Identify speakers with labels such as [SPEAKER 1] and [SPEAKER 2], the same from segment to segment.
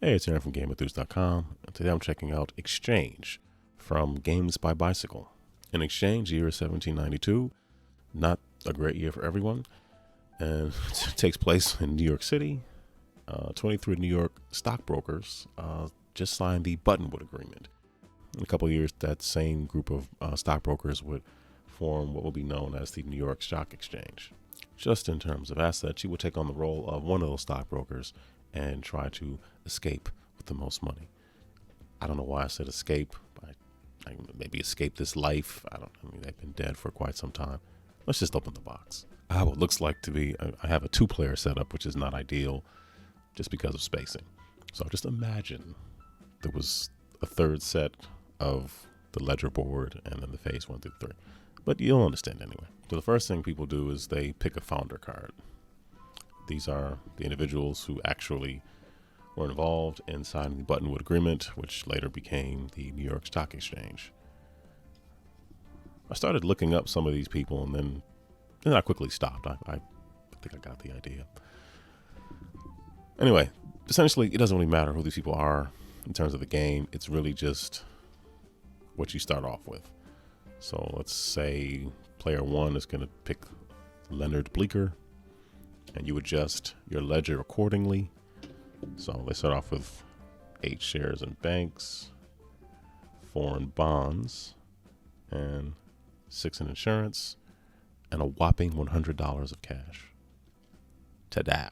[SPEAKER 1] Hey, it's Aaron from GameEnthus.com, and today I'm checking out Exchange from Games by Bicycle. In Exchange, year is 1792, not a great year for everyone, and it takes place in New York City. 23 New York stockbrokers just signed the Buttonwood Agreement. In a couple of years, that same group of stockbrokers would form what will be known as the New York Stock Exchange. Just in terms of assets, you would take on the role of one of those stockbrokers and try to escape with the most money. I don't know why I said escape. I maybe escape this life. I mean, they've been dead for quite some time. Let's just open the box. How it looks like to be, I have a 2-player setup, which is not ideal just because of spacing. So just imagine there was a third set of the ledger board and then the phase 1 through 3. But you'll understand anyway. So the first thing people do is they pick a founder card. These are the individuals who actually were involved in signing the Buttonwood Agreement, which later became the New York Stock Exchange. I started looking up some of these people, and then I quickly stopped. I think I got the idea. Anyway, essentially, it doesn't really matter who these people are in terms of the game. It's really just what you start off with. So let's say player 1 is going to pick Leonard Bleecker, and you adjust your ledger accordingly. So they start off with 8 shares in banks, 4 in bonds, and 6 in insurance, and a whopping $100 of cash. Ta-da!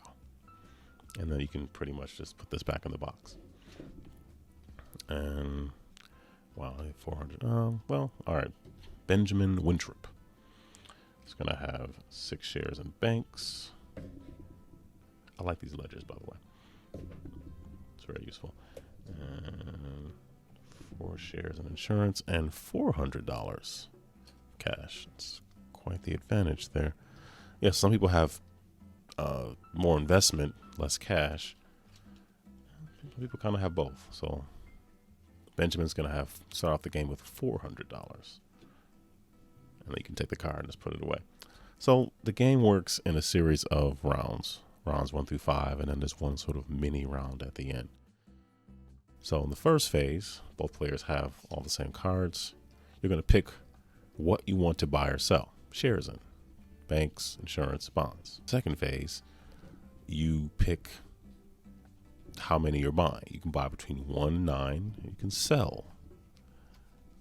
[SPEAKER 1] And then you can pretty much just put this back in the box. And wow, 400. Well, all right. Benjamin Winthrop is going to have 6 shares in banks. I like these ledgers, by the way. It's very useful. And 4 shares in insurance and $400 cash. It's quite the advantage there. Yes, some people have more investment, less cash. People kind of have both. So Benjamin's going to start off the game with $400. And then you can take the card and just put it away. So the game works in a series of rounds 1 through 5, and then there's one sort of mini round at the end. So in the first phase, both players have all the same cards. You're going to pick what you want to buy or sell, shares in, banks, insurance, bonds. Second phase, you pick how many you're buying. You can buy between 1 and 9, and you can sell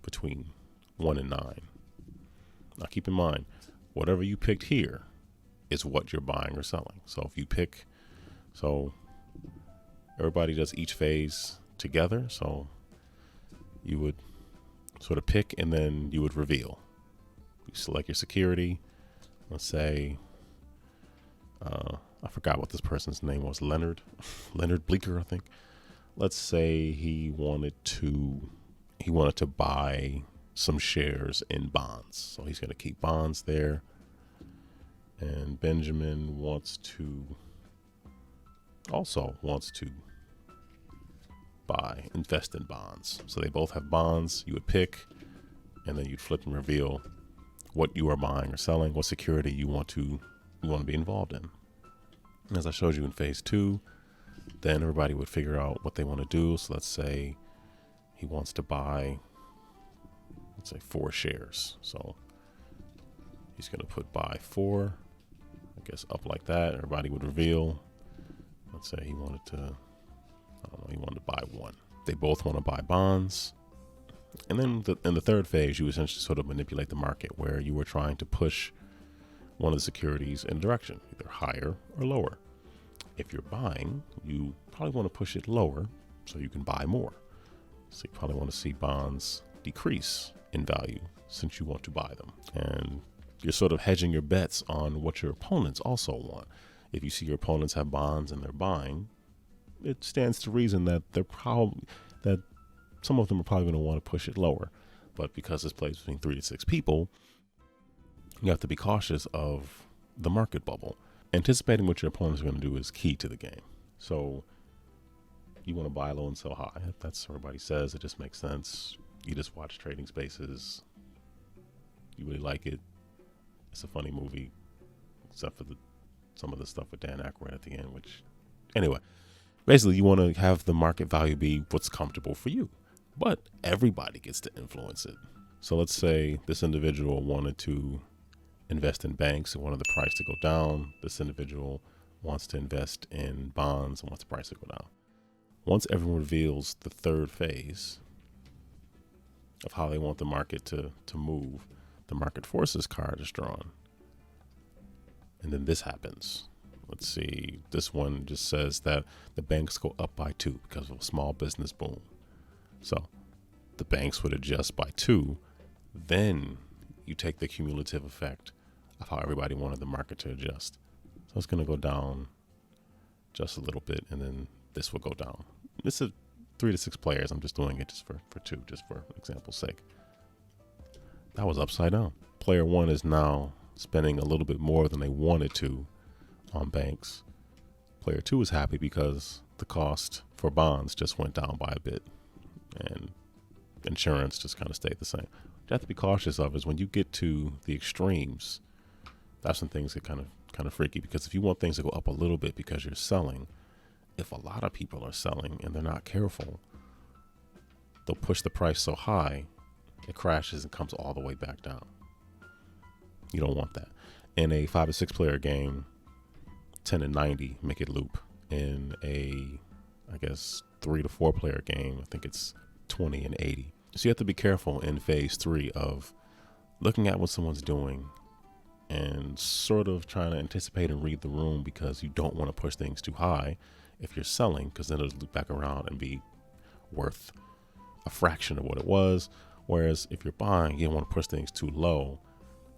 [SPEAKER 1] between 1 and 9. Now keep in mind, whatever you picked here is what you're buying or selling. So if you pick, so everybody does each phase together. So you would sort of pick and then you would reveal. You select your security. Let's say, I forgot what this person's name was. Leonard Bleecker, I think. Let's say he wanted to buy some shares in bonds. So he's going to keep bonds there. And Benjamin also wants to invest in bonds. So they both have bonds. You would pick, and then you'd flip and reveal what you are buying or selling, what security you want to be involved in. And as I showed you in phase 2, then everybody would figure out what they want to do. So let's say he wants to buy, 4 shares. So he's going to buy 4. I guess up like that. Everybody would reveal. Let's say he wanted to buy 1. They both want to buy bonds. And then in the third phase, you essentially sort of manipulate the market where you were trying to push one of the securities in a direction, either higher or lower. If you're buying, you probably want to push it lower so you can buy more. So you probably want to see bonds decrease in value since you want to buy them. And you're sort of hedging your bets on what your opponents also want. If you see your opponents have bonds and they're buying, it stands to reason that that some of them are probably going to want to push it lower. But because this plays between 3 to 6 people, you have to be cautious of the market bubble. Anticipating what your opponents are going to do is key to the game. So you want to buy low and sell high. That's what everybody says. It just makes sense. You just watch Trading Spaces. You really like it. It's a funny movie, except for some of the stuff with Dan Aykroyd at the end, which, anyway. Basically, you want to have the market value be what's comfortable for you, but everybody gets to influence it. So let's say this individual wanted to invest in banks and wanted the price to go down. This individual wants to invest in bonds and wants the price to go down. Once everyone reveals the third phase of how they want the market to move, the market forces card is drawn. And then this happens. Let's see, this one just says that the banks go up by 2 because of a small business boom. So the banks would adjust by 2. Then you take the cumulative effect of how everybody wanted the market to adjust. So it's going to go down just a little bit, and then this will go down. This is 3 to 6 players. I'm just doing it just for 2, just for example's sake. That was upside down. Player 1 is now spending a little bit more than they wanted to on banks. Player 2 is happy because the cost for bonds just went down by a bit, and insurance just kind of stayed the same. What you have to be cautious of is when you get to the extremes, that's when things get kind of freaky, because if you want things to go up a little bit because you're selling, if a lot of people are selling and they're not careful, they'll push the price so high it crashes and comes all the way back down. You don't want that. In a 5 to 6 player game, 10 and 90 make it loop. In a, I guess, 3 to 4 player game, I think it's 20 and 80. So you have to be careful in phase 3 of looking at what someone's doing and sort of trying to anticipate and read the room, because you don't want to push things too high if you're selling, because then it'll loop back around and be worth a fraction of what it was. Whereas if you're buying, you don't want to push things too low,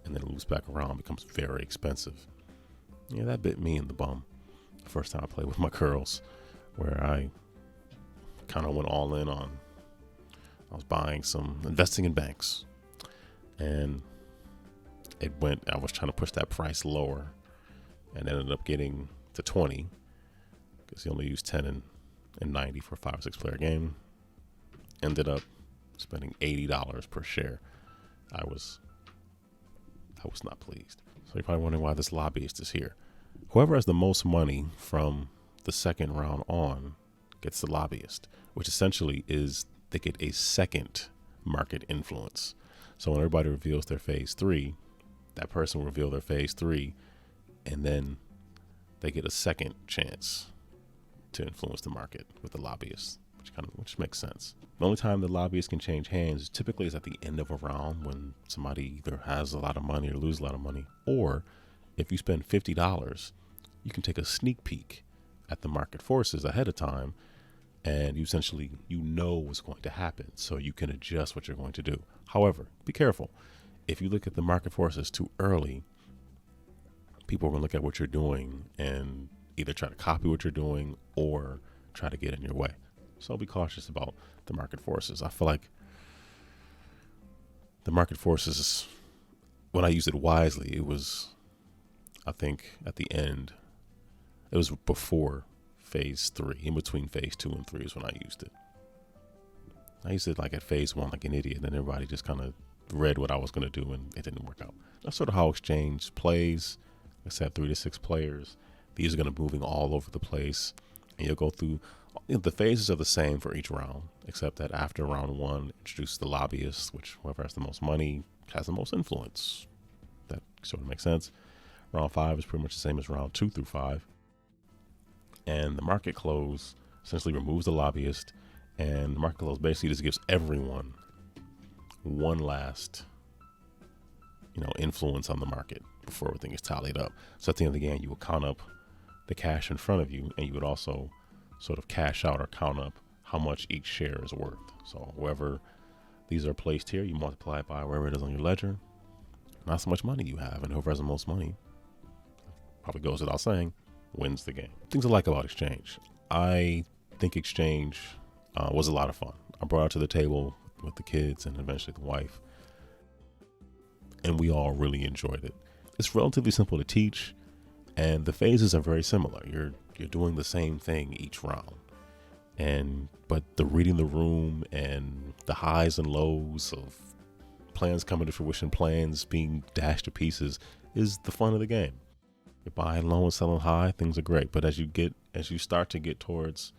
[SPEAKER 1] and then it loops back around and becomes very expensive. Yeah, that bit me in the bum the first time I played with my girls, where I kind of went all in on, I was buying some, investing in banks, and I was trying to push that price lower and ended up getting to 20 because he only used 10 and 90 for a 5 or 6 player game. Ended up spending $80 per share. I was not pleased. So you're probably wondering why this lobbyist is here. Whoever has the most money from the second round on gets the lobbyist, which essentially is they get a second market influence. So when everybody reveals their phase 3, that person will reveal their phase 3, and then they get a second chance to influence the market with the lobbyist, which makes sense. The only time the lobbyist can change hands typically is at the end of a round, when somebody either has a lot of money or loses a lot of money, or if you spend $50, you can take a sneak peek at the market forces ahead of time, and you essentially, what's going to happen, so you can adjust what you're going to do. However, be careful. If you look at the market forces too early, people are going to look at what you're doing and either try to copy what you're doing or try to get in your way. So be cautious about the market forces. I feel like the market forces, when I used it wisely, it was, I think at the end, it was before phase 3, in between phase 2 and 3 is when I used it. I used it like at phase 1 like an idiot, and everybody just kind of read what I was going to do, and it didn't work out. That's sort of how Exchange plays. Like I said, 3 to 6 players. These are going to be moving all over the place, and you'll go through, the phases are the same for each round, except that after round 1, introduce the lobbyist, which whoever has the most money has the most influence. That sort of makes sense. Round 5 is pretty much the same as round 2 through 5. And the market close essentially removes the lobbyist, and the market close basically just gives everyone one last, influence on the market before everything is tallied up. So at the end of the game, you will count up the cash in front of you, and you would also sort of cash out or count up how much each share is worth. So whoever these are placed here, you multiply it by wherever it is on your ledger, not so much money you have, and whoever has the most money, probably goes without saying, wins the game. Things I like about Exchange. I think Exchange was a lot of fun. I brought it to the table with the kids and eventually the wife, and we all really enjoyed it. It's relatively simple to teach, and the phases are very similar. You're doing the same thing each round, but the reading the room and the highs and lows of plans coming to fruition, plans being dashed to pieces, is the fun of the game. You're buying low and selling high, things are great. But as you start to get towards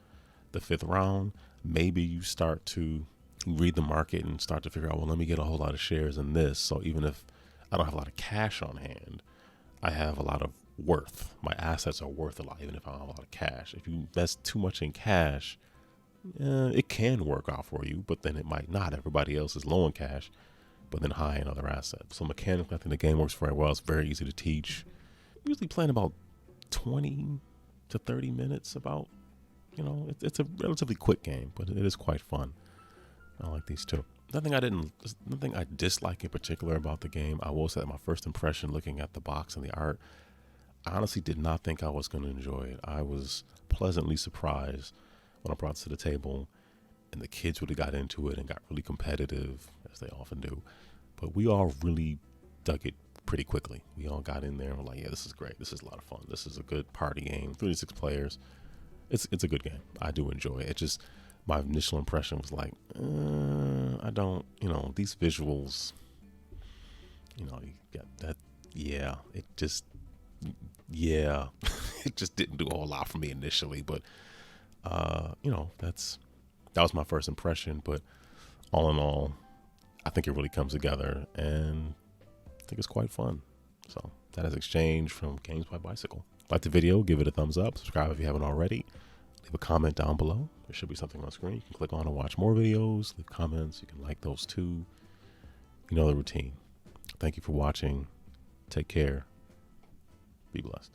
[SPEAKER 1] the 5th round, maybe you start to read the market and start to figure out, well, let me get a whole lot of shares in this. So even if I don't have a lot of cash on hand, I have a lot of worth. My assets are worth a lot, even if I don't have a lot of cash. If you invest too much in cash, it can work out for you, but then it might not. Everybody else is low in cash, but then high in other assets. So mechanically, I think the game works very well. It's very easy to teach. Usually playing about 20 to 30 minutes about, it's a relatively quick game, but it is quite fun. I like these two. Nothing I dislike in particular about the game. I will say that my first impression looking at the box and the art, I honestly did not think I was going to enjoy it. I was pleasantly surprised when I brought it to the table and the kids really got into it and got really competitive, as they often do. But we all really dug it pretty quickly. We all got in there and were like, yeah, this is great. This is a lot of fun. This is a good party game. 36 players. It's a good game. I do enjoy it. It just, my initial impression was like, I don't, these visuals, you got that. Yeah, it just didn't do a whole lot for me initially, but that was my first impression. But all in all, I think it really comes together and I think it's quite fun. So that is Exchange from Games by Bicycle. Like the video, give it a thumbs up, subscribe if you haven't already, leave a comment down below. There should be something on screen you can click on and watch more videos, leave comments, you can like those too. You know the routine. Thank you for watching. Take care. Be blessed.